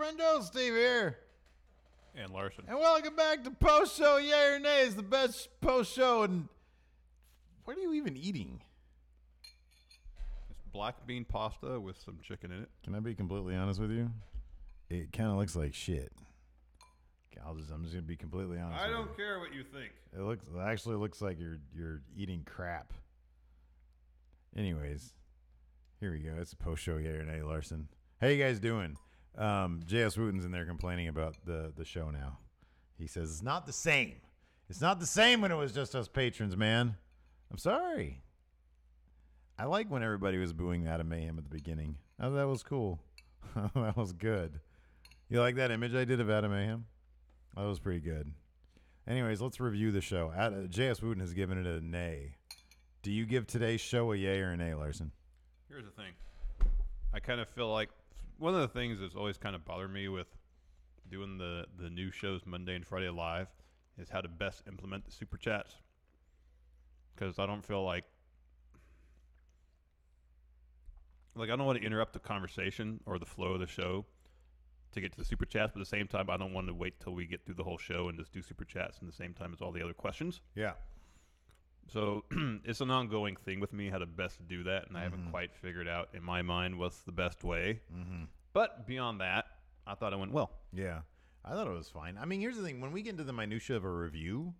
friendos, Steve here. And Larson. And welcome back to Post Show Yay or Nay. It's the best post show. And what are you even eating? It's black bean pasta with some chicken in it. Can I be completely honest with you? It kind of looks like shit. I'm just gonna be completely honest. I don't care what you think. It actually looks like you're eating crap. Anyways, here we go. It's a post show Yay or Nay, Larson. How you guys doing? J.S. Wooten's in there complaining about the show now. He says it's not the same. It's not the same when it was just us patrons, man. I'm sorry. I like when everybody was booing Adam Mayhem at the beginning. Oh, that was cool. That was good. You like that image I did of Adam Mayhem? That was pretty good. Anyways, let's review the show. J.S. Wooten has given it a nay. Do you give today's show a yay or a nay, Larson? Here's the thing. I kind of feel like one of the things that's always kind of bothered me with doing the new shows Monday and Friday live is how to best implement the super chats. Because I don't feel like I don't want to interrupt the conversation or the flow of the show to get to the super chats, but at the same time, I don't want to wait till we get through the whole show and just do super chats in the same time as all the other questions. Yeah. So it's an ongoing thing with me how to best do that, and I haven't quite figured out in my mind what's the best way. Mm-hmm. But beyond that, I thought it went well. Yeah, I thought it was fine. I mean, here's the thing. When we get into the minutia of a review,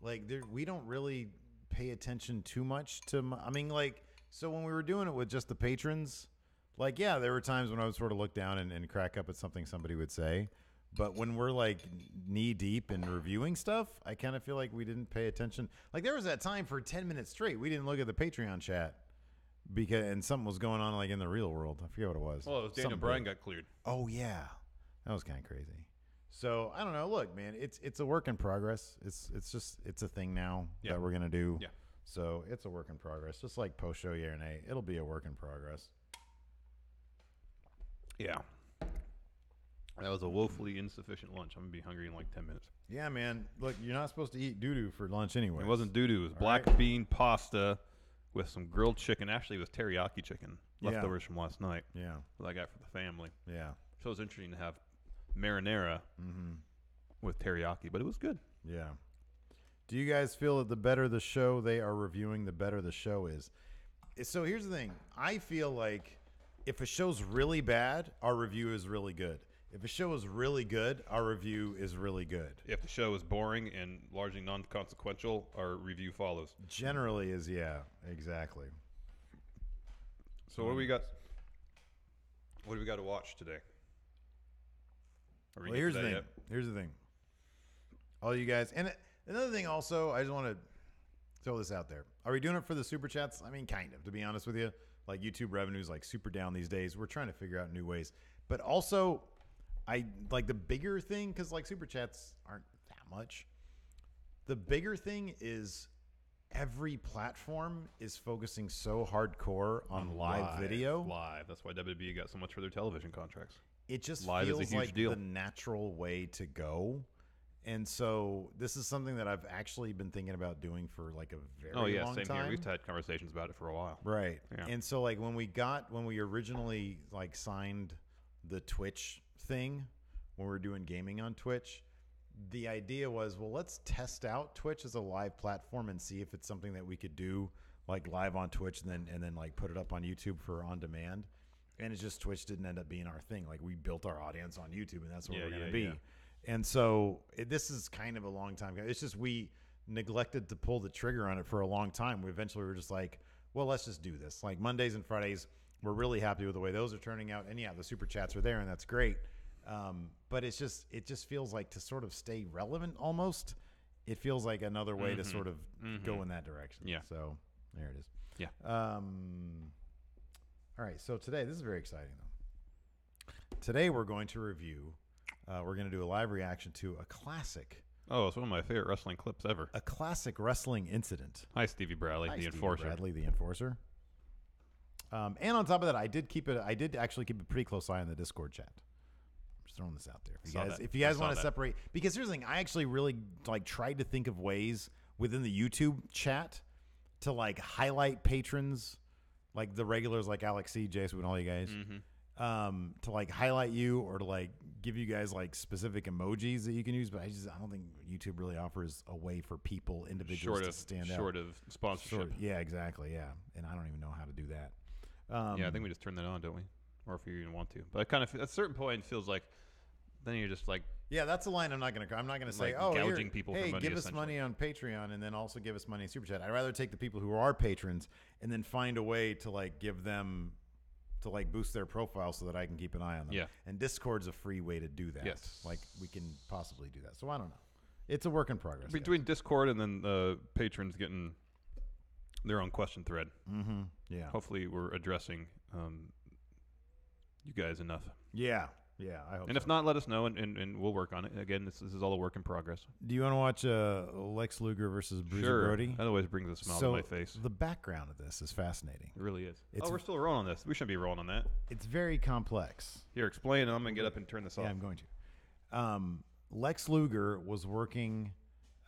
we don't really pay attention too much to, so when we were doing it with just the patrons, there were times when I would sort of look down and crack up at something somebody would say. But when we're knee deep in reviewing stuff, I kind of feel like we didn't pay attention. There was that time for 10 minutes straight we didn't look at the Patreon chat and something was going on in the real world. I forget what it was. Well, it was Daniel Bryan got cleared. Oh yeah, that was kind of crazy. So I don't know. Look, man, it's a work in progress. It's a thing now that we're gonna do. Yeah. So it's a work in progress, just like post show Yay or Nay. It'll be a work in progress. Yeah. That was a woefully insufficient lunch. I'm going to be hungry in 10 minutes. Yeah, man. Look, you're not supposed to eat doo-doo for lunch anyway. It wasn't doo-doo. It was black bean pasta with some grilled chicken. Actually, it was teriyaki chicken, leftovers from last night. Yeah. That I got for the family. Yeah. So it was interesting to have marinara with teriyaki, but it was good. Yeah. Do you guys feel that the better the show they are reviewing, the better the show is? So here's the thing. I feel like if a show's really bad, our review is really good. If a show is really good, our review is really good. If the show is boring and largely non-consequential, our review follows. Generally is, yeah, exactly. So what do we got? What do we got to watch today? Well, here's the thing. Here's the thing. All you guys, and another thing also, I just want to throw this out there. Are we doing it for the super chats? I mean, kind of, to be honest with you. YouTube revenue's super down these days. We're trying to figure out new ways. But also, I like the bigger thing, because super chats aren't that much. The bigger thing is every platform is focusing so hardcore on live video. Live. That's why WWE got so much for their television contracts. It just live feels is a huge like deal. The natural way to go. And so this is something that I've actually been thinking about doing for a very long same time. Here. We've had conversations about it for a while. Right. Yeah. And so when we originally signed the Twitch thing, when we were doing gaming on Twitch, the idea was, well, let's test out Twitch as a live platform and see if it's something that we could do live on Twitch and then put it up on YouTube for on demand. And it's just Twitch didn't end up being our thing. We built our audience on YouTube, and that's what we're going to be. Yeah. And so this is kind of a long time ago. It's just we neglected to pull the trigger on it for a long time. We eventually were just well, let's just do this. Mondays and Fridays, we're really happy with the way those are turning out. And yeah, the super chats are there, and that's great. But it just feels to sort of stay relevant almost. It feels like another way to sort of go in that direction. Yeah. So there it is. Yeah. All right. So today, this is very exciting though. Today we're going to review. We're going to do a live reaction to a classic. Oh, it's one of my favorite wrestling clips ever. A classic wrestling incident. Hi, Stevie Bradley, the Enforcer. Bradley, the Enforcer. And on top of that, I did actually keep a pretty close eye on the Discord chat. I'm just throwing this out there. If you guys want to separate, because here's the thing, I actually really tried to think of ways within the YouTube chat to highlight patrons, the regulars like Alex C, Jason, and all you guys. to like highlight you or to like give you guys like specific emojis that you can use. But I don't think YouTube really offers a way for people, individuals to stand out. Short of sponsorship. Yeah, exactly. Yeah. And I don't even know how to do that. Yeah, I think we just turn that on, don't we? Or if you even want to. But I kind of, at a certain point, it feels like then you're just like, yeah, that's a line I'm not going to say, like oh, gouging people hey, for money, give us money on Patreon and then also give us money in Super Chat. I'd rather take the people who are patrons and then find a way to like give them to like boost their profile so that I can keep an eye on them. Yeah. And Discord's a free way to do that. Yes. Like we can possibly do that. So I don't know. It's a work in progress. Between Discord and then the patrons getting their own question thread. Mm-hmm. Yeah. Hopefully we're addressing you guys enough. Yeah. Yeah, I hope and if not, let us know, and we'll work on it. Again, this is all a work in progress. Do you want to watch Lex Luger versus Bruiser Brody? That always brings a smile to my face. The background of this is fascinating. It really is. We're still rolling on this. We shouldn't be rolling on that. It's very complex. Here, explain, and I'm going to get up and turn this off. Yeah, I'm going to. Lex Luger was working.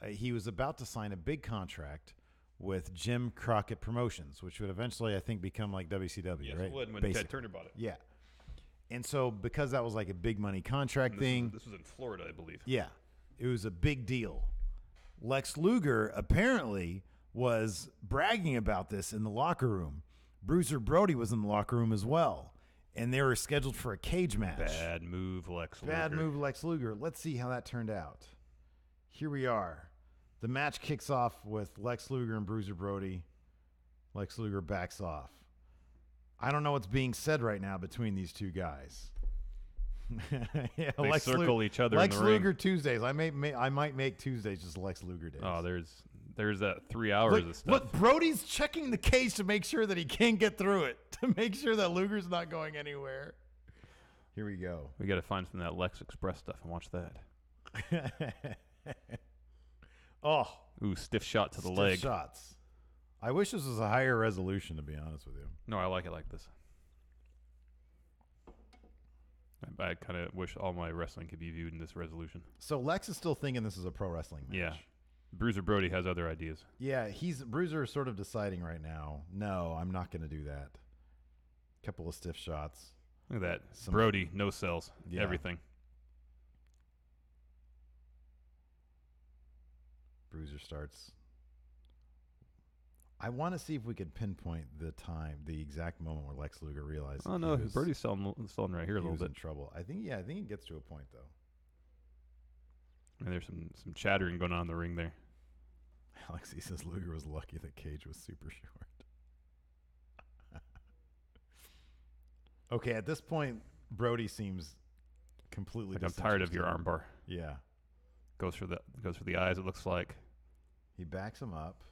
He was about to sign a big contract with Jim Crockett Promotions, which would eventually, I think, become like WCW, yes, right? It would when Ted Turner bought it. Yeah. And so because that was like a big money contract thing. This was in Florida, I believe. Yeah. It was a big deal. Lex Luger apparently was bragging about this in the locker room. Bruiser Brody was in the locker room as well. And they were scheduled for a cage match. Bad move, Lex Luger. Bad move, Lex Luger. Let's see how that turned out. Here we are. The match kicks off with Lex Luger and Bruiser Brody. Lex Luger backs off. I don't know what's being said right now between these two guys. Yeah, they circle each other Lex in the ring. Luger Tuesdays. I might make Tuesdays just Lex Luger days. Oh, there's that 3 hours of stuff. Look, Brody's checking the cage to make sure that he can't get through it, to make sure that Luger's not going anywhere. Here we go. We got to find some of that Lex Express stuff and watch that. Oh. Ooh, stiff shot to the leg. Shots. I wish this was a higher resolution, to be honest with you. No, I like it like this. I kind of wish all my wrestling could be viewed in this resolution. So Lex is still thinking this is a pro wrestling match. Yeah. Bruiser Brody has other ideas. Yeah, Bruiser is sort of deciding right now, no, I'm not going to do that. Couple of stiff shots. Look at that. Brody, no cells. Yeah. Everything. Bruiser starts. I want to see if we could pinpoint the exact moment where Lex Luger realized. Oh no, Brody's selling right here a little bit. In trouble. I think it gets to a point though. And there's some chattering going on in the ring there. Alexi says Luger was lucky that Cage was super short. Okay, at this point, Brody seems completely. I'm tired of your armbar. Yeah. Goes for the eyes. It looks like. He backs him up.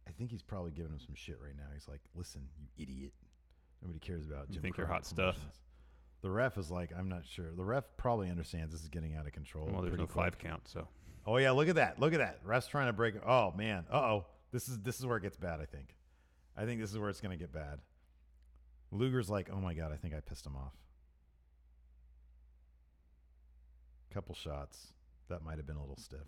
I think he's probably giving him some shit right now. He's like, "Listen, you idiot. Nobody cares about Jim. You think you're Crockett hot Promotions." stuff? The ref is like, I'm not sure. The ref probably understands this is getting out of control. Well, there's no quick. 5 count, so. Oh yeah, look at that. Look at that. Ref's trying to break. Oh man. Uh-oh. This is where it gets bad, I think. I think this is where it's going to get bad. Luger's like, "Oh my god, I think I pissed him off." Couple shots. That might have been a little stiff.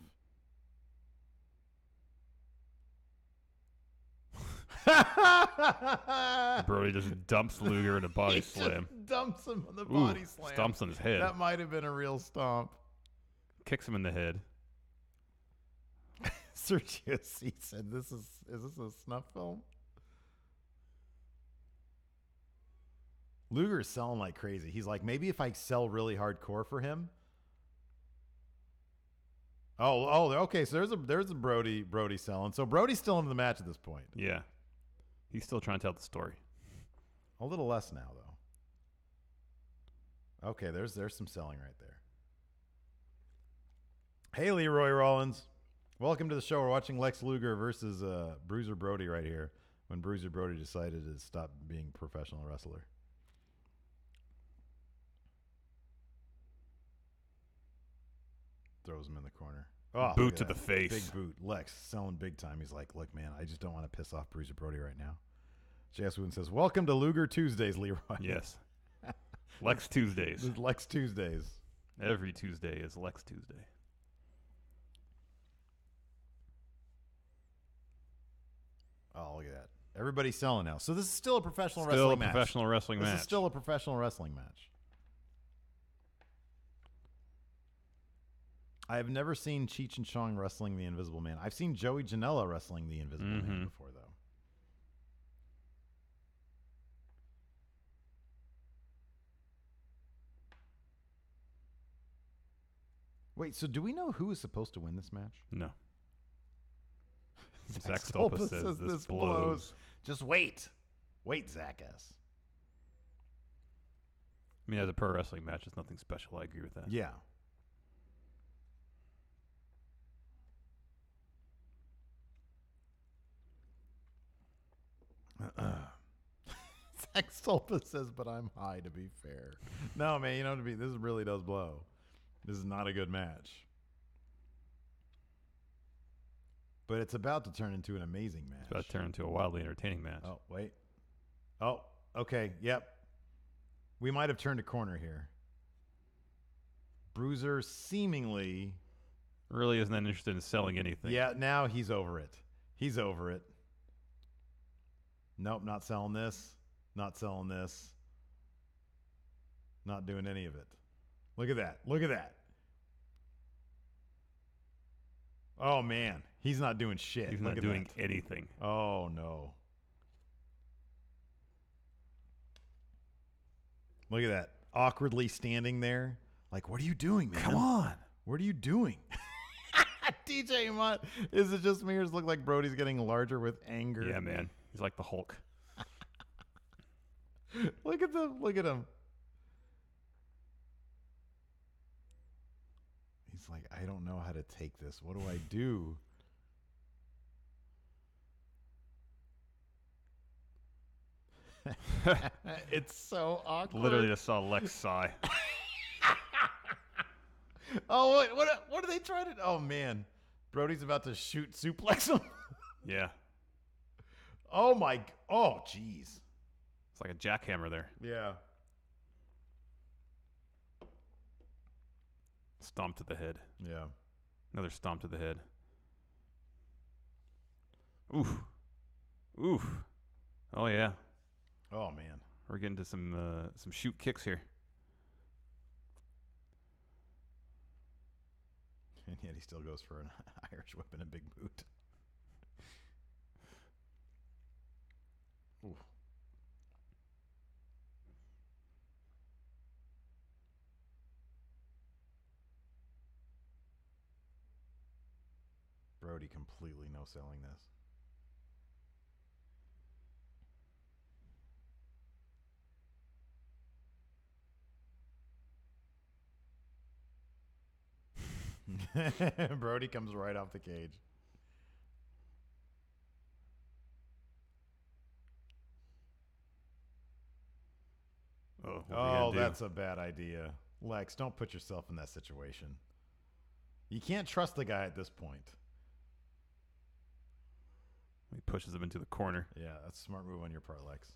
Brody just dumps Luger in a body slam. Just dumps him on the body slam. Stomps on his head. That might have been a real stomp. Kicks him in the head. Sergio C said, is this a snuff film? Luger's selling like crazy. He's like, maybe if I sell really hardcore for him. Oh, okay. So there's a Brody selling. So Brody's still in the match at this point. Yeah. He's still trying to tell the story. A little less now, though. Okay, there's some selling right there. Hey, Leroy Rollins. Welcome to the show. We're watching Lex Luger versus Bruiser Brody right here when Bruiser Brody decided to stop being a professional wrestler. Throws him in the corner. Oh, boot to the face. Big boot. Lex selling big time. He's like, look, man, I just don't want to piss off Bruiser Brody right now. J.S. Wooden says, welcome to Luger Tuesdays, Leroy. Yes. Lex Tuesdays. This is Lex Tuesdays. Every Tuesday is Lex Tuesday. Oh, look at that. Everybody's selling now. So this is still a professional Still wrestling a match. professional wrestling match. This is still a professional wrestling match. I have never seen Cheech and Chong wrestling the Invisible Man. I've seen Joey Janela wrestling the Invisible Man before, though. Wait, so do we know who is supposed to win this match? No. Zach Stolpa says this blows. Just wait. Wait, Zach S. I mean, as a pro wrestling match, it's nothing special. I agree with that. Yeah. Zach Stolpa says, but I'm high to be fair. No, man, you know, this really does blow. This is not a good match. But it's about to turn into an amazing match. It's about to turn into a wildly entertaining match. Oh, wait. Oh, okay. Yep. We might have turned a corner here. Bruiser seemingly... really isn't that interested in selling anything. Yeah, now he's over it. He's over it. Nope, not selling this. Not selling this. Not doing any of it. Look at that. Look at that. Oh, man. He's not doing shit. He's not doing anything. Oh, no. Look at that. Awkwardly standing there. Like, what are you doing, man? Come on. What are you doing? DJ Mutt. Is it just me or does it look like Brody's getting larger with anger? Yeah, man. He's like the Hulk. Look at them. Look at him. He's like, I don't know how to take this. What do I do? It's so awkward. Literally just saw Lex sigh. Oh, what are they trying to... Oh, man. Brody's about to shoot suplex him. Yeah. Oh, my... Oh, jeez. It's like a jackhammer there. Yeah. Stomp to the head. Yeah. Another stomp to the head. Oof. Oof. Oh, yeah. Oh, man. We're getting to some shoot kicks here. And yet he still goes for an Irish whip and a big boot. Ooh. Brody completely no selling this. Brody comes right off the cage. Oh, that's a bad idea. Lex, don't put yourself in that situation. You can't trust the guy at this point. He pushes him into the corner. Yeah, that's a smart move on your part, Lex.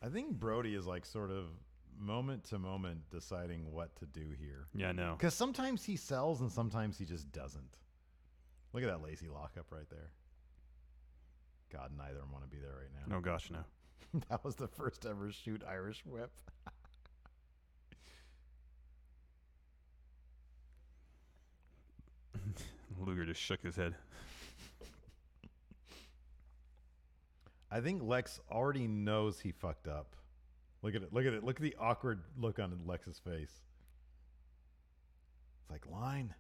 I think Brody is like sort of moment to moment deciding what to do here. Yeah, I know. Because sometimes he sells and sometimes he just doesn't. Look at that lazy lockup right there. God, neither of them want to be there right now. No, gosh, no. That was the first ever shoot Irish whip. Luger just shook his head. I think Lex already knows he fucked up. Look at it. Look at it. Look at the awkward look on Lex's face. It's like, line.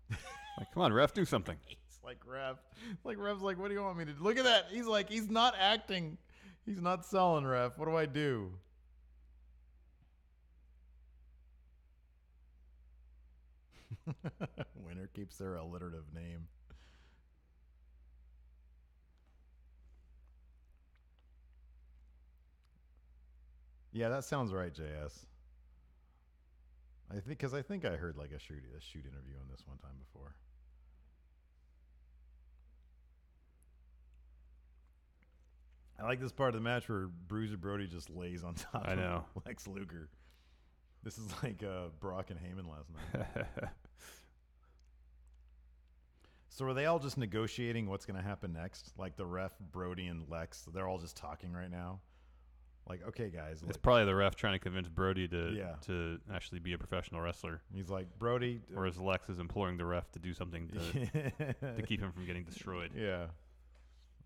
Like, come on, ref, do something. It's like, ref. Like, ref's like, what do you want me to do? Look at that. He's like, he's not acting. He's not selling, ref. What do I do? Winner keeps their alliterative name. Yeah, that sounds right, JS. I think I heard like a shoot interview on this one time before. I like this part of the match where Bruiser Brody just lays on top of Lex Luger. This is like Brock and Heyman last night. So are they all just negotiating what's going to happen next? Like the ref, Brody, and Lex, they're all just talking right now? Like, okay, guys. It's probably the ref trying to convince Brody to actually be a professional wrestler. He's like, Brody. Whereas Lex is imploring the ref to do something to keep him from getting destroyed. Yeah.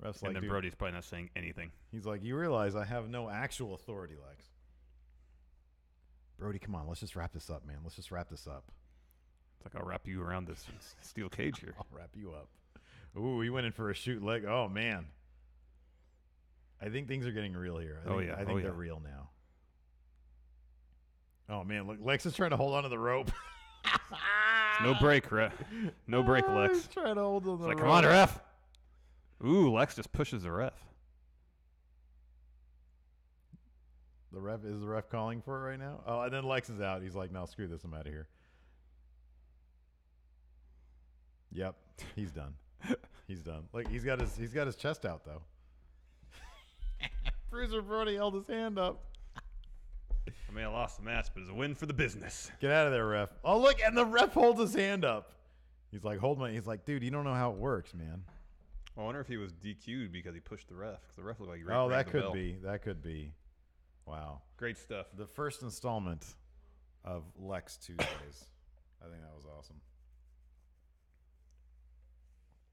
Ref's and like, then Brody's probably not saying anything. He's like, you realize I have no actual authority, Lex. Brody, come on. Let's just wrap this up, man. Let's just wrap this up. It's like, I'll wrap you around this steel cage here. I'll wrap you up. Ooh, he went in for a shoot leg. Oh, man. I think things are getting real here. I think they're real now. Oh, man. Look, Lex is trying to hold on to the rope. No break, ref. No break, Lex. He's trying to hold on the rope. Come on, ref. Ooh, Lex just pushes the ref. Is the ref calling for it right now? Oh, and then Lex is out. He's like, no, screw this. I'm out of here. Yep. He's done. He's done. Like, he's got his chest out, though. Bruiser Brody held his hand up. I may have lost the match, but it's a win for the business. Get out of there, ref. Oh, look, and the ref holds his hand up. He's like, he's like, dude, you don't know how it works, man. I wonder if he was DQ'd because he pushed the ref. Because the ref looked like he rang that could bell. That could be. Wow. Great stuff. The first installment of Lex Tuesdays. I think that was awesome.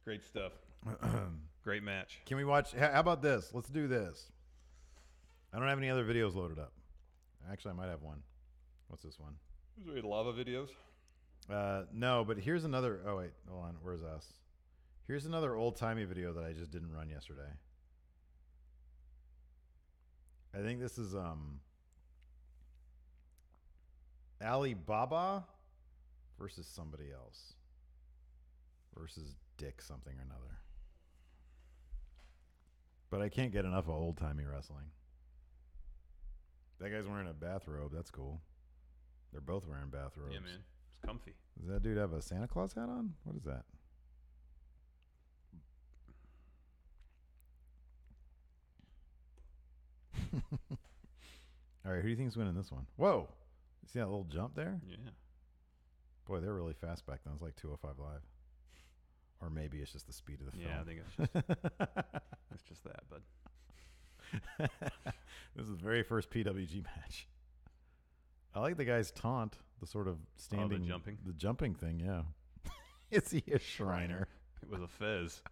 Great stuff. Great match. Can we watch? How about this? Let's do this. I don't have any other videos loaded up. Actually, I might have one. What's this one? Is there any lava videos? No, but here's another. Oh, wait. Hold on. Where's us? Here's another old-timey video that I just didn't run yesterday. I think this is Alibaba versus somebody else. Versus Dick something or another. But I can't get enough of old-timey wrestling. That guy's wearing a bathrobe. That's cool. They're both wearing bathrobes. Yeah, man. It's comfy. Does that dude have a Santa Claus hat on? What is that? All right, who do you think's winning this one? Whoa. You see that little jump there? Yeah. Boy, they're really fast back then. It was like 205 Live. Or maybe it's just the speed of the film. Yeah, I think it's just that, bud. This is the very first PWG match. I like the guy's taunt, the sort of standing... the jumping? The jumping thing, yeah. Is he a Shriner? It was a fez.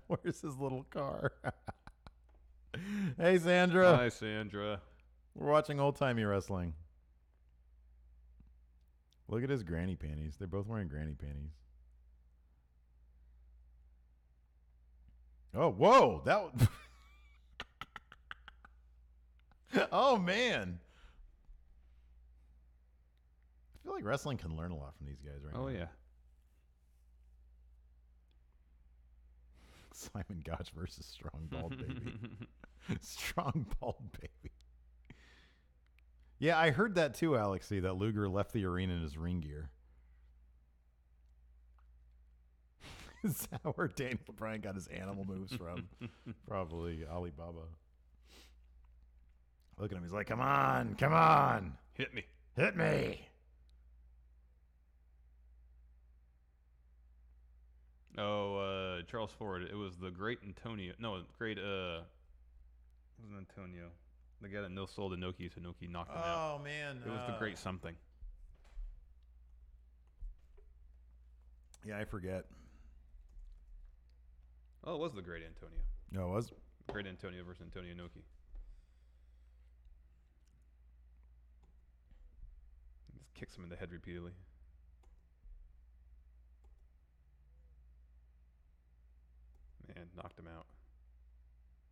Where's his little car? Hey, Sandra. Hi, Sandra. We're watching old-timey wrestling. Look at his granny panties. They're both wearing granny panties. Oh, whoa. That Oh, man. I feel like wrestling can learn a lot from these guys right now. Oh, yeah. Simon Gotch versus Strong Bald Baby. Strong Bald Baby. Yeah, I heard that too, Alexi, that Luger left the arena in his ring gear. Is that where Daniel Bryan got his animal moves from? Probably Alibaba. Look at him. He's like, come on, come on. Hit me. Hit me. Oh, Charles Ford. It was the great Antonio. No, great, it wasn't Antonio. The guy that no-sold Inoki, so Inoki knocked him out. Oh, man. It was the great something. Yeah, I forget. Oh, it was the great Antonio. No, it was? Great Antonio versus Antonio Inoki. Just kicks him in the head repeatedly. Man, knocked him out.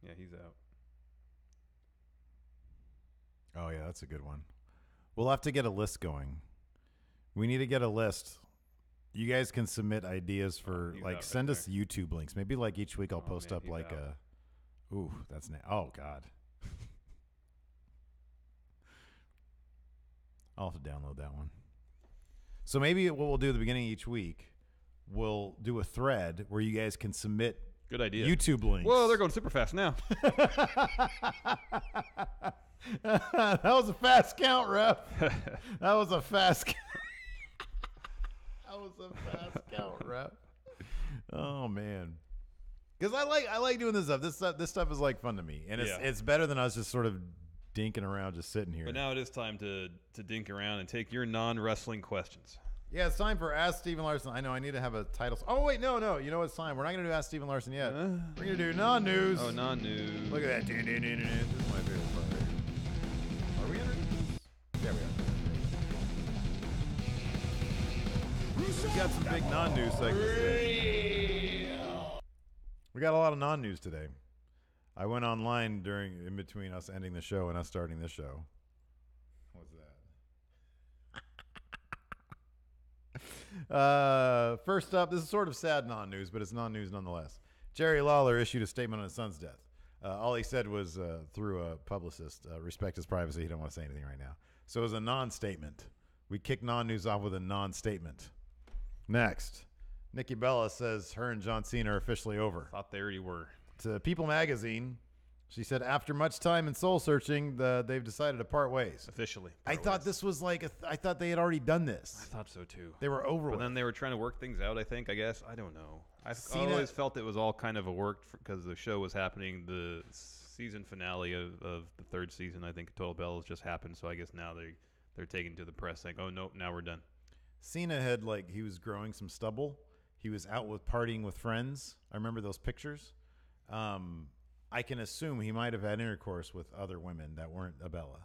Yeah, he's out. Oh, yeah, that's a good one. We'll have to get a list going. We need to get a list. You guys can submit ideas for, send us YouTube links. Maybe, each week I'll post up, a... Ooh, that's... Oh, God. I'll have to download that one. So maybe what we'll do at the beginning of each week, we'll do a thread where you guys can submit... Good idea. YouTube links. Whoa, they're going super fast now. That was a fast count, ref. That was a fast count. That was a fast count, ref. Oh man. Because I like doing this stuff. This stuff is like fun to me, and it's better than us just sort of dinking around, just sitting here. But now it is time to dink around and take your non-wrestling questions. Yeah, it's time for Ask Stephen Larson. I know I need to have a title. Oh wait, no. You know what? It's time. We're not gonna do Ask Stephen Larson yet. We're gonna do non-news. Oh, non-news. Look at that. This is my favorite part. Are we gonna do this? Yeah, we are. We've got some big non-news segments today. We got a lot of non-news today. I went online in between us ending the show and us starting this show. What's that? First up, this is sort of sad non-news, but it's non-news nonetheless. Jerry Lawler issued a statement on his son's death. All he said was through a publicist, respect his privacy. He don't want to say anything right now. So it was a non-statement. We kick non-news off with a non-statement. Next, Nikki Bella says her and John Cena are officially over. Thought they already were. To People Magazine, she said, after much time and soul searching, they've decided to part ways. Officially. I thought this was like, I thought they had already done this. I thought so too. They were over But with. then they were trying to work things out, I guess. I don't know. I always felt it was all kind of a work because the show was happening. The season finale of the third season, I think, Total Bellas just happened. So I guess now they're taking to the press saying, oh, no, now we're done. Cena had, he was growing some stubble. He was out partying with friends. I remember those pictures. I can assume he might have had intercourse with other women that weren't Abella.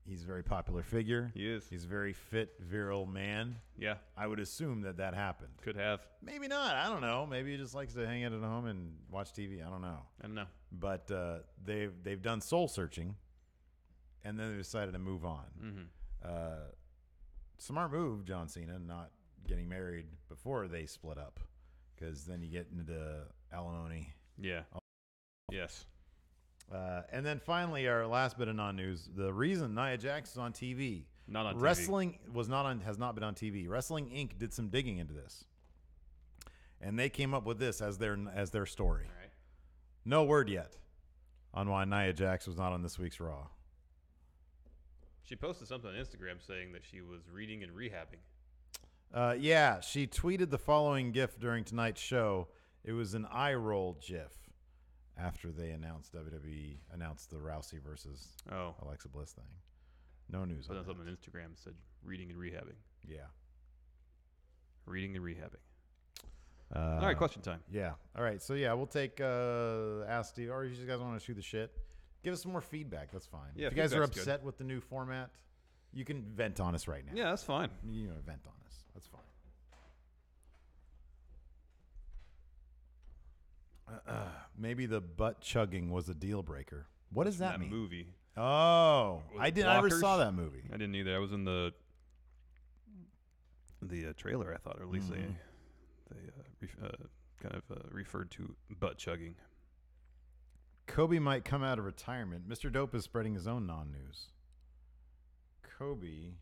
He's a very popular figure. He is. He's a very fit, virile man. Yeah. I would assume that happened. Could have. Maybe not. I don't know. Maybe he just likes to hang out at home and watch TV. I don't know. But they've done soul searching, and then they decided to move on. Mm-hmm. Smart move, John Cena, not getting married before they split up, because then you get into alimony. Yeah. Yes. And then finally, our last bit of non-news: the reason Nia Jax is on TV. Not on TV. Wrestling has not been on TV. Wrestling Inc. did some digging into this, and they came up with this as their story. All right. No word yet on why Nia Jax was not on this week's Raw. She posted something on Instagram saying that she was reading and rehabbing. Yeah, she tweeted the following GIF during tonight's show. It was an eye roll GIF after they announced WWE announced the Rousey versus Alexa Bliss thing. No news on that. Something on Instagram said reading and rehabbing. Yeah. Reading and rehabbing. All right, question time. Yeah. All right. So, yeah, we'll take Ask Steve. Or if you guys want to shoot the shit, give us some more feedback. That's fine. Yeah, if you guys are feedback's upset with the new format, you can vent on us right now. Yeah, that's fine. You know, vent on us. That's fine. Maybe the butt chugging was a deal breaker. What does that mean? Movie. Oh, I never saw that movie. I didn't either. I was in the trailer, I thought, or at least they kind of referred to butt chugging. Kobe might come out of retirement. Mr. Dope is spreading his own non-news. Kobe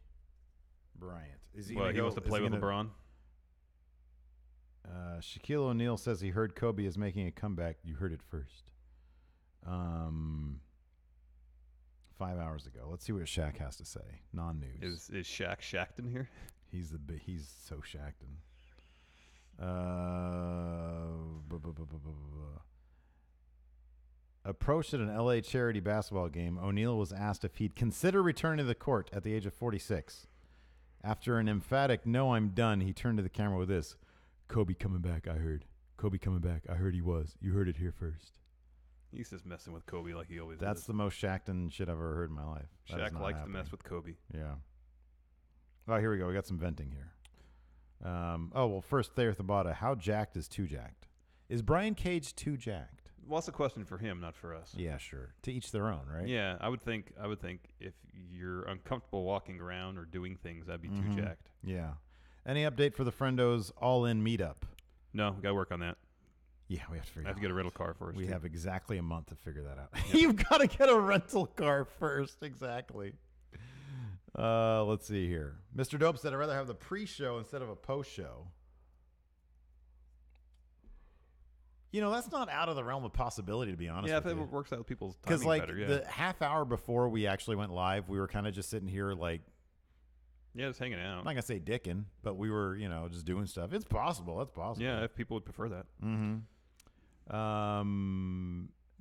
Bryant. Is he wants to play with LeBron? Shaquille O'Neal says he heard Kobe is making a comeback. You heard it first. 5 hours ago. Let's see what Shaq has to say. Non-news. Is Shaq Shackton here? He's so Shackton. Approached at an LA charity basketball game, O'Neal was asked if he'd consider returning to the court at the age of 46. After an emphatic "No, I'm done," he turned to the camera with this: "Kobe coming back, I heard. Kobe coming back, I heard he was. You heard it here first." He's just messing with Kobe like he always does. That's the most Shackton shit I've ever heard in my life. Shaq likes to mess with Kobe. Yeah. Oh, here we go. We got some venting here. First, Thayer Thabata. How jacked is too jacked? Is Brian Cage too jacked? Well, that's a question for him, not for us. Yeah, sure. To each their own, right? Yeah, I would think if you're uncomfortable walking around or doing things, that'd be too jacked. Yeah. Any update for the Friendos All-In meetup? No, we got to work on that. Yeah, we have to figure I have to get a rental car first. We too. have exactly a month to figure that out. Yep. You've got to get a rental car first. Exactly. Let's see here. Mr. Dope said, I'd rather have the pre-show instead of a post-show. You know, that's not out of the realm of possibility, to be honest with you. Yeah, if it works out with people's timing better, yeah. The half hour before we actually went live, we were kind of just sitting here Yeah, just hanging out. I'm not gonna say dicking, but we were, just doing stuff. It's possible. That's possible. Yeah, if people would prefer that.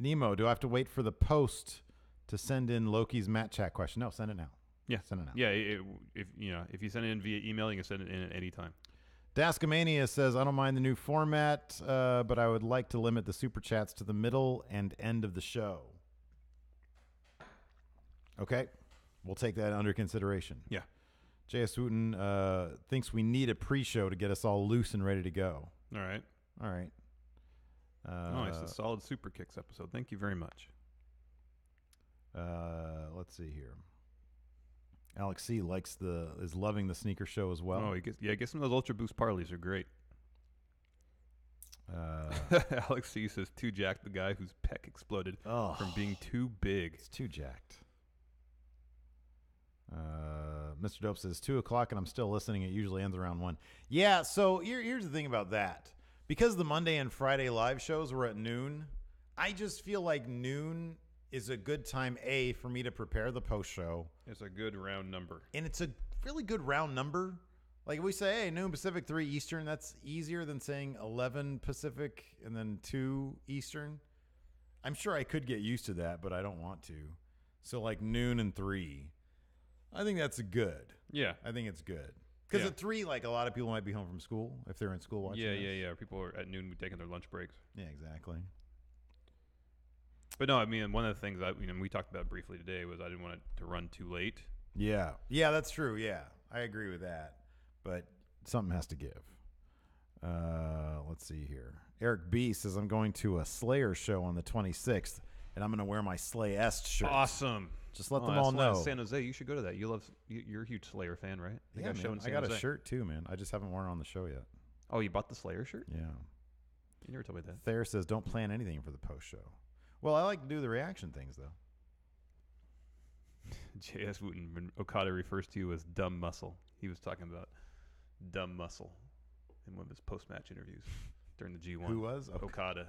Nemo, do I have to wait for the post to send in Loki's Matt Chat question? No, send it now. Yeah, send it now. Yeah, if you send it in via email, you can send it in at any time. Daskamania says, I don't mind the new format, but I would like to limit the super chats to the middle and end of the show. Okay, we'll take that under consideration. Yeah. J.S. Wooten thinks we need a pre-show to get us all loose and ready to go. All right. Nice, a solid Super Kicks episode. Thank you very much. Let's see here. Alex C. is loving the sneaker show as well. Oh, get some of those Ultra Boost parlays are great. Alex C. says, too jacked, the guy whose pec exploded from being too big. It's too jacked. Mr. Dope says 2:00 and I'm still listening. It usually ends around 1. Yeah. So here's the thing about that. Because the Monday and Friday live shows were at noon, I just feel like noon is a good time, for me to prepare the post show. It's a good round number. And it's a really good round number. Like if we say, hey, noon Pacific, 3 Eastern, that's easier than saying 11 Pacific and then 2 Eastern. I'm sure I could get used to that, but I don't want to. So like noon and 3. I think that's good. Yeah. I think it's good. Because at 3, like a lot of people might be home from school if they're in school watching this. Yeah. People are at noon taking their lunch breaks. Yeah, exactly. But no, I mean, one of the things we talked about briefly today was I didn't want it to run too late. Yeah. Yeah, that's true. Yeah, I agree with that. But something has to give. Let's see here. Eric B says, I'm going to a Slayer show on the 26th, and I'm going to wear my Slay S shirt. Awesome. Just let them all know. San Jose, you should go to that. You're a huge Slayer fan, right? Yeah, man, I got a shirt too, man. I just haven't worn it on the show yet. Oh, you bought the Slayer shirt? Yeah. You never told me that. Thayer says, don't plan anything for the post show. Well, I like to do the reaction things, though. J.S. Wooten, when Okada refers to you as dumb muscle, he was talking about dumb muscle in one of his post-match interviews during the G1. Who was? Okada.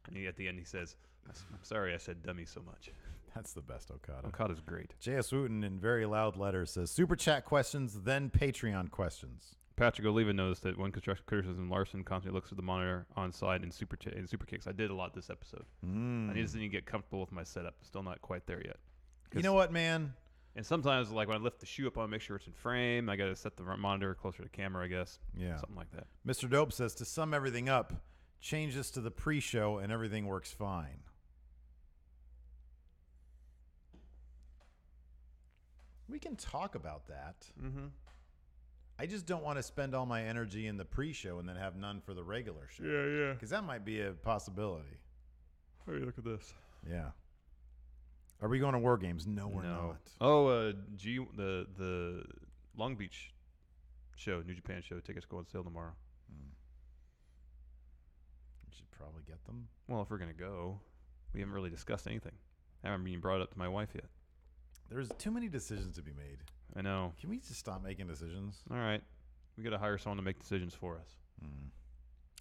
And at the end, he says, I'm sorry I said dummy so much. That's the best Okada. Okada's great. J.S. Wooten, in very loud letters, says, Super Chat questions, then Patreon questions. Patrick Oliva noticed that when constructive criticism, Larson constantly looks at the monitor on side in super kicks. I did a lot this episode. I just need to get comfortable with my setup. Still not quite there yet. You know what, man? And sometimes, like when I lift the shoe up, I want to make sure it's in frame. I got to set the monitor closer to the camera, I guess. Yeah. Something like that. Mr. Dope says, to sum everything up, change this to the pre-show and everything works fine. We can talk about that. Mm-hmm. I just don't want to spend all my energy in the pre-show and then have none for the regular show. Yeah. Because that might be a possibility. Hey, look at this. Yeah. Are we going to War Games? No, we're not. Oh, the Long Beach show, New Japan show, tickets go on sale tomorrow. We should probably get them. Well, if we're going to go, we haven't really discussed anything. I haven't even brought it up to my wife yet. There's too many decisions to be made. I know. Can we just stop making decisions? All right. We got to hire someone to make decisions for us.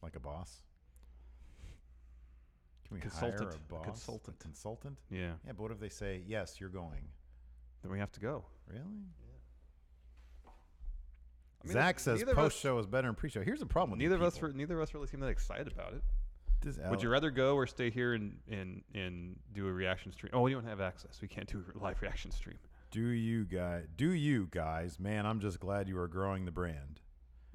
Like a boss? Can we Consultant. hire a boss? Consultant. A consultant? Yeah. Yeah, but what if they say, yes, you're going? Then we have to go. Really? Yeah. I mean, Zach says post-show is better than pre-show. Here's the problem with neither of us really seem that excited about it. Would you rather go or stay here and do a reaction stream? Oh, we don't have access. We can't do a live reaction stream. Do you guys? Man, I'm just glad you are growing the brand.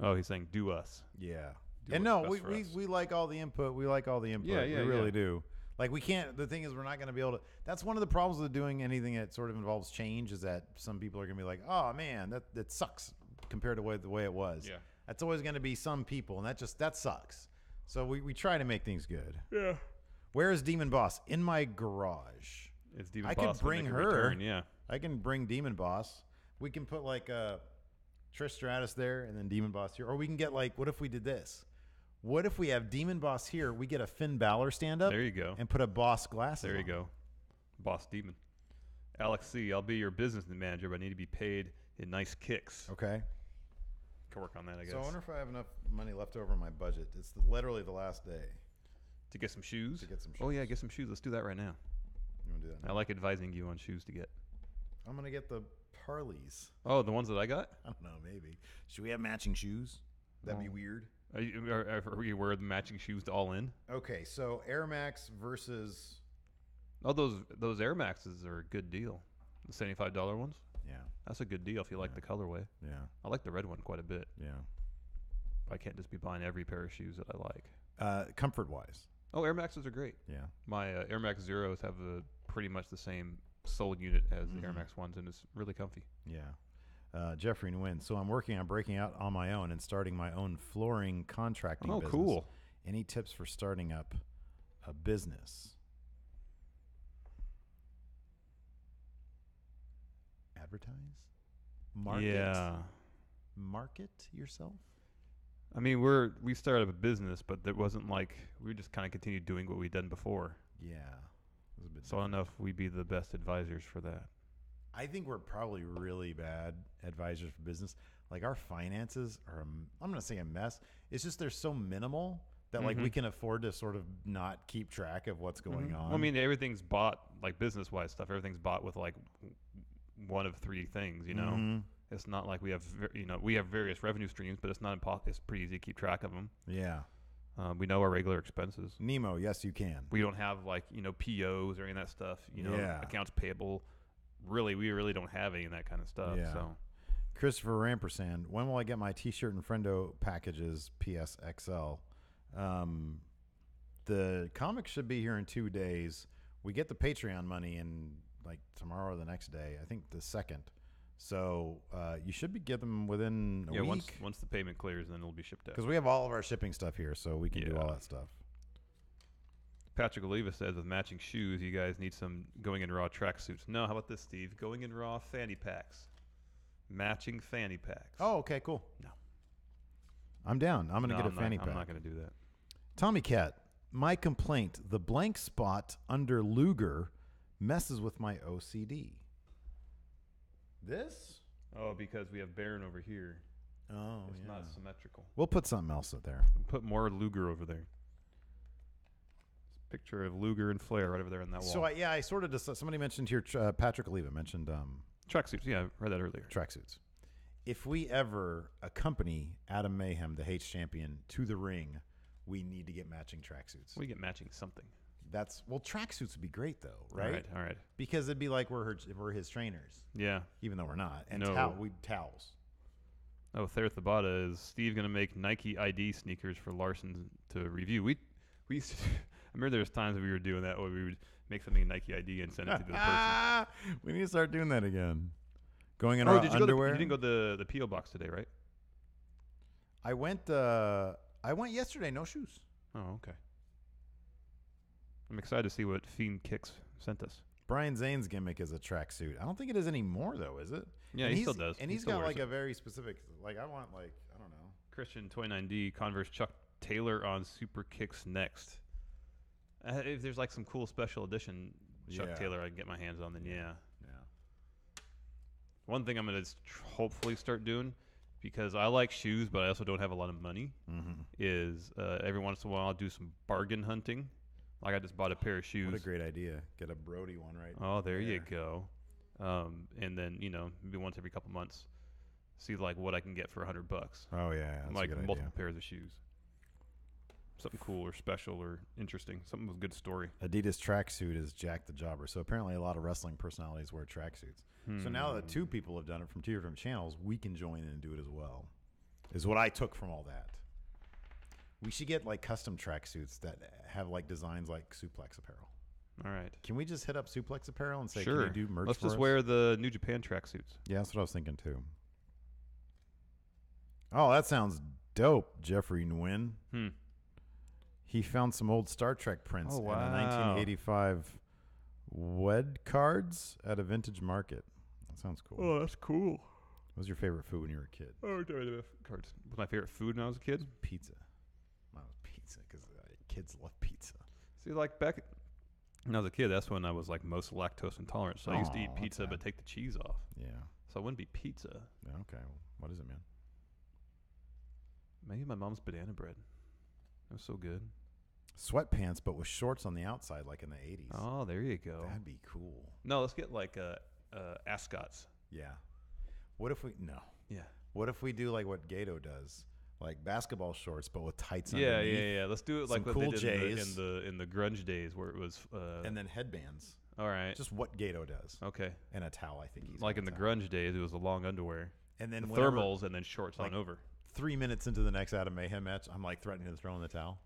Oh, he's saying do us. Yeah. Do and no, us. we like all the input. We like all the input. Yeah, we really do. Like we can't. The thing is, we're not going to be able to. That's one of the problems with doing anything that sort of involves change. Is that some people are going to be like, "Oh man, that sucks," compared to the way it was. Yeah. That's always going to be some people, and that sucks. So we try to make things good. Yeah. Where is Demon Boss? In my garage. It's Demon I Boss. could bring her. Return, yeah. I can bring Demon Boss. We can put like Trish Stratus there and then Demon Boss here. Or we can get like, what if we did this? What if we have Demon Boss here? We get a Finn Balor stand up. There you go. And put a Boss glasses There you on. go. Boss Demon. Alex C., I'll be your business manager, but I need to be paid in nice kicks. Okay. Can work on that, I guess. So I wonder if I have enough money left over in my budget. It's literally the last day. To get some shoes? To get some shoes. Oh, yeah, get some shoes. Let's do that right now. You want to do that now? I like advising you on shoes to get. I'm going to get the Harleys. Oh, the ones that I got? I don't know, maybe. Should we have matching shoes? That'd be weird. Are you wear the matching shoes to All In? Okay, so Air Max versus... Oh, those Air Maxes are a good deal. The $75 ones? Yeah. That's a good deal if you like the colorway. Yeah. I like the red one quite a bit. Yeah. I can't just be buying every pair of shoes that I like. Comfort-wise. Oh, Air Maxes are great. Yeah. My Air Max Zeros have pretty much the same sole unit as the Air Max ones, and it's really comfy. Yeah. Jeffrey Nguyen. So I'm working on breaking out on my own and starting my own flooring contracting business. Oh, cool. Any tips for starting up a business? Advertise? Market? Yeah. Market yourself? I mean, we started up a business, but there wasn't like we just kind of continued doing what we'd done before. Yeah. It was a bit So I don't know if we'd be the best advisors for that. I think we're probably really bad advisors for business. Like our finances are, I'm going to say a mess. It's just they're so minimal that like we can afford to sort of not keep track of what's going on. Well, I mean, everything's bought like business-wise stuff. Everything's bought with like one of three things, you know. It's not like we have, we have various revenue streams, but it's not impossible. It's pretty easy to keep track of them. Yeah. We know our regular expenses. Nemo, yes, you can. We don't have like, POs or any of that stuff, accounts payable. Really, we really don't have any of that kind of stuff. Yeah. So, Christopher Rampersand, when will I get my T-shirt and Friendo packages, PSXL? The comics should be here in 2 days. We get the Patreon money in like tomorrow or the next day. I think the 2nd. So you should be getting them within a week. Once the payment clears, then it'll be shipped out. Because we have all of our shipping stuff here, so we can do all that stuff. Patrick Oliva says with matching shoes, you guys need some going in raw tracksuits. No, how about this, Steve? Going in raw fanny packs. Matching fanny packs. Oh, okay, cool. No. I'm down. I'm going to get a fanny pack. I'm not going to do that. Tommy Cat, my complaint, the blank spot under Luger messes with my OCD. This? Oh, because we have Baron over here. Oh, it's not symmetrical. We'll put something else up there. Put more Luger over there. Picture of Luger and Flair right over there on that wall. So I sort of just, somebody mentioned here, Patrick Oliva mentioned tracksuits. Yeah, I read that earlier. Tracksuits. If we ever accompany Adam Mayhem, the H champion, to the ring, we need to get matching tracksuits. We get matching something. Tracksuits would be great though, right? All right. Because it'd be like we're his trainers. Yeah. Even though we're not. And towels. Oh, Thayer Thabata, is Steve going to make Nike ID sneakers for Larson to review? We used to, I remember there was times that we were doing that where we would make something in Nike ID and send it to the person. We need to start doing that again. Going in our underwear. You didn't go to the P.O. box today, right? I went yesterday, no shoes. Oh, okay. I'm excited to see what Fiend Kicks sent us. Brian Zane's gimmick is a tracksuit. I don't think it is anymore, though, is it? Yeah, he still does. And he's got like a very specific, like I want like, I don't know. Christian 29D, Converse Chuck Taylor on Super Kicks next. If there's like some cool special edition Chuck Taylor I can get my hands on, then yeah. One thing I'm going to hopefully start doing, because I like shoes, but I also don't have a lot of money, is every once in a while I'll do some bargain hunting. Like I just bought a pair of shoes. What a great idea. Get a Brody one right Oh, there you go. And then, maybe once every couple months, see like what I can get for $100. Oh, yeah. That's like a good multiple idea. pairs of shoes. Something cool or special or interesting. Something with a good story. Adidas tracksuit is Jack the Jobber. So apparently a lot of wrestling personalities wear tracksuits. So now that 2 people have done it from 2 different channels, we can join in and do it as well, is what I took from all that. We should get like custom tracksuits that have like designs like Suplex Apparel. All right. Can we just hit up Suplex Apparel and say, sure. can you do merch Let's for just us? wear the New Japan tracksuits. Yeah, that's what I was thinking too. Oh, that sounds dope, Jeffrey Nguyen. He found some old Star Trek prints Oh, wow. and a 1985 WED cards at a vintage market. That sounds cool. Oh, that's cool. What was your favorite food when you were a kid? Oh, cards. Was my favorite food when I was a kid? Pizza. Mine was pizza because kids love pizza. See, like back when I was a kid, that's when I was like most lactose intolerant. So I used to eat Aw, pizza that's but take the cheese off. Yeah. So it wouldn't be pizza. Yeah, okay. What is it, man? Maybe my mom's banana bread. It was so good. Sweatpants, but with shorts on the outside, like in the 80s. Oh, there you go. That'd be cool. No, let's get like ascots. Yeah. What if we no? Yeah. What if we do like what Gato does, like basketball shorts but with tights Yeah, underneath? yeah. Let's do it like Some what cool they did J's. in the grunge days where it was. And then headbands. All right. Just what Gato does. Okay. And a towel, I think he's Like got in the a towel. grunge days, it was the long underwear, And then the whenever- thermals, and then shorts like, on over. 3 minutes into the next Adam Mayhem match, I'm like threatening to throw in the towel.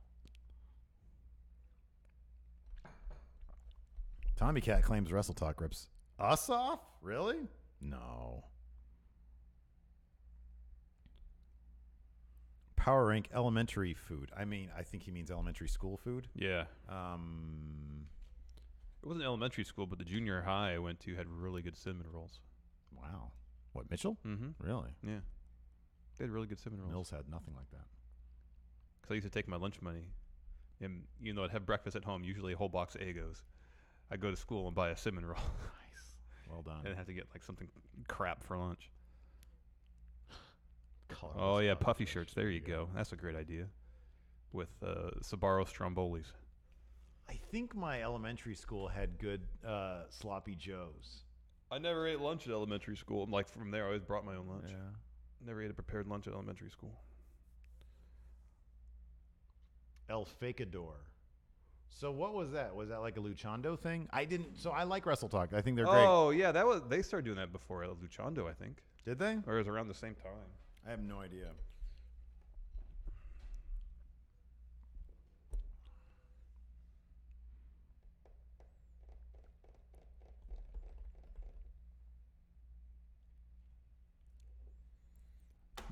Tommy Cat claims Wrestle Talk rips us off? Really? No. Power rank elementary food. I mean, I think he means elementary school food. Yeah. It wasn't elementary school, but the junior high I went to had really good cinnamon rolls. Wow. What, Mitchell? Mm-hmm. Really? Yeah. They had really good cinnamon rolls. Mills had nothing like that. Because I used to take my lunch money, and I'd have breakfast at home, usually a whole box of Eggos. I'd go to school and buy a cinnamon roll. Nice. Well done. And have to get like something crap for lunch. Colorless Oh yeah, puffy puffy shirts. There you go. That's a great idea. With Sbarro Strombolis. I think my elementary school had good sloppy joes. I never ate lunch at elementary school. Like from there, I always brought my own lunch. Yeah. Never ate a prepared lunch at elementary school. El Facador. So what was that? Was that like a Luchando thing? I didn't. So I like Wrestle Talk. I think they're great. Oh yeah, they started doing that before El Luchando, I think, Did they? or it was around the same time. I have no idea.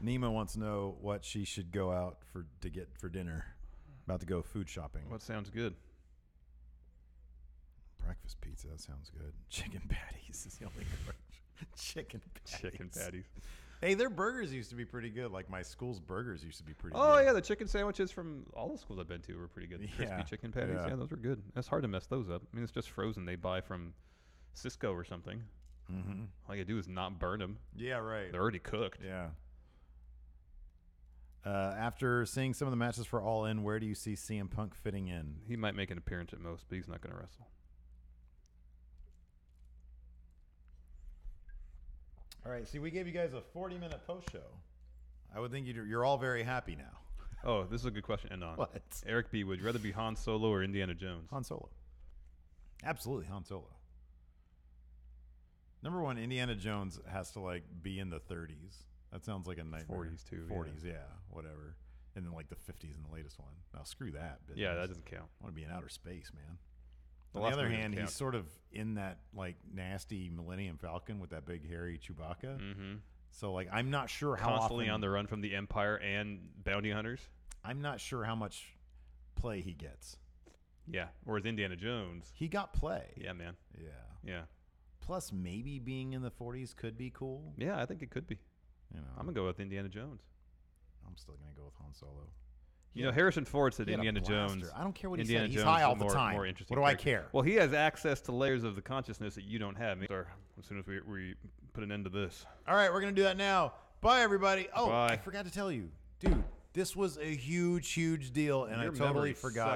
Nima wants to know what she should go out to get for dinner. About to go food shopping. What sounds good? Breakfast pizza. That sounds good. Chicken patties is the only good. Chicken patties. Chicken patties. Hey, their burgers used to be pretty good. Like my school's burgers used to be pretty Oh good. yeah, the chicken sandwiches from all the schools I've been to were pretty good. Crispy Yeah, chicken patties. yeah. Yeah, those were good. It's hard to mess those up. I mean, it's just frozen. They buy from Cisco or something. Mm-hmm. All you do is not burn them. Yeah, right. They're already cooked. Yeah. After seeing some of the matches for All In, where do you see CM Punk fitting in? He might make an appearance at most, but he's not going to wrestle. All right. See, we gave you guys a 40-minute post show. I would think you're all very happy now. Oh, this is a good question to end on. What? Eric B, would you rather be Han Solo or Indiana Jones? Han Solo. Absolutely, Han Solo. Number one, Indiana Jones has to like be in the 30s. That sounds like a nightmare. 40s too. 40s, yeah, whatever. And then like the 50s in the latest one. Now screw that. Yeah, business. that doesn't count. I want to be in outer space, man. The On last the other movie doesn't hand, count. he's sort of in that like nasty Millennium Falcon with that big hairy Chewbacca. Mm-hmm. So like, I'm not sure how Constantly often, on the run from the Empire and bounty hunters. I'm not sure how much play he gets. Yeah. Whereas Indiana Jones. He got play. Yeah, man. Yeah. Yeah. Plus, maybe being in the 40s could be cool. Yeah, I think it could be. You know, I'm going to go with Indiana Jones. I'm still gonna go with Han Solo. You know, Harrison Ford said He had a Indiana blaster. Jones. I don't care what he Indiana said. He's Jones high is all the more, time. More interesting What do I character. care? Well, he has access to layers of the consciousness that you don't have. As soon as we put an end to this. All right, we're gonna do that now. Bye, everybody. Oh, Bye. I forgot to tell you, dude. This was a huge, huge deal, and Your I totally memory forgot.